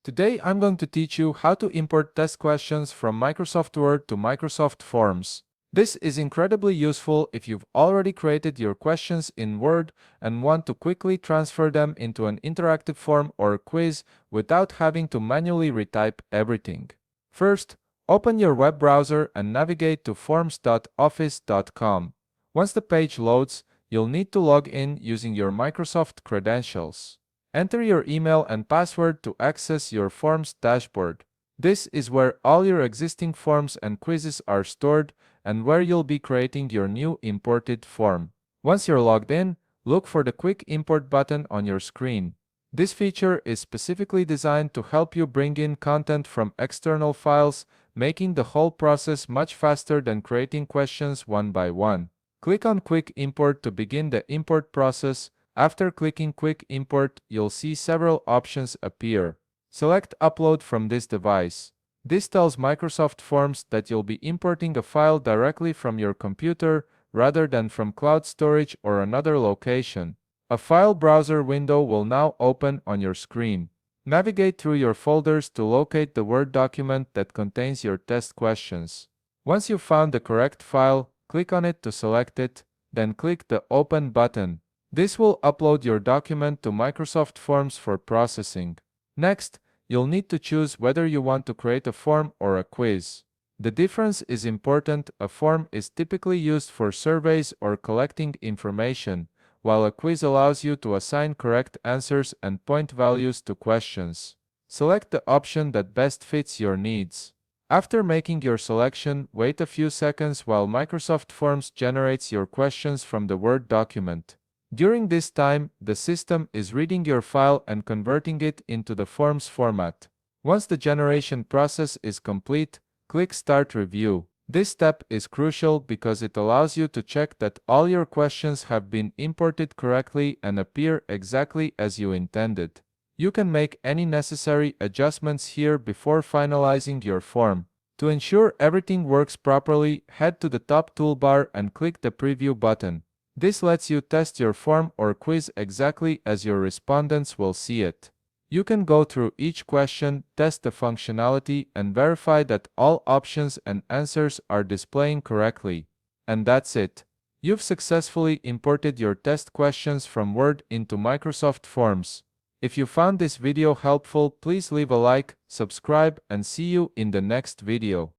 Today I'm going to teach you how to import test questions from Microsoft Word to Microsoft Forms. This is incredibly useful if you've already created your questions in Word and want to quickly transfer them into an interactive form or quiz without having to manually retype everything. First, open your web browser and navigate to forms.office.com. Once the page loads, you'll need to log in using your Microsoft credentials. Enter your email and password to access your Forms dashboard. This is where all your existing forms and quizzes are stored and where you'll be creating your new imported form. Once you're logged in, look for the Quick Import button on your screen. This feature is specifically designed to help you bring in content from external files, making the whole process much faster than creating questions one by one. Click on Quick Import to begin the import process. After clicking Quick Import, you'll see several options appear. Select Upload from this device. This tells Microsoft Forms that you'll be importing a file directly from your computer rather than from cloud storage or another location. A file browser window will now open on your screen. Navigate through your folders to locate the Word document that contains your test questions. Once you've found the correct file, click on it to select it, then click the Open button. This will upload your document to Microsoft Forms for processing. Next, you'll need to choose whether you want to create a form or a quiz. The difference is important. A form is typically used for surveys or collecting information, while a quiz allows you to assign correct answers and point values to questions. Select the option that best fits your needs. After making your selection, wait a few seconds while Microsoft Forms generates your questions from the Word document. During this time, the system is reading your file and converting it into the Forms format. Once the generation process is complete, click Start Review. This step is crucial because it allows you to check that all your questions have been imported correctly and appear exactly as you intended. You can make any necessary adjustments here before finalizing your form. To ensure everything works properly, head to the top toolbar and click the Preview button. This lets you test your form or quiz exactly as your respondents will see it. You can go through each question, test the functionality, and verify that all options and answers are displaying correctly. And that's it. You've successfully imported your test questions from Word into Microsoft Forms. If you found this video helpful, please leave a like, subscribe, and see you in the next video.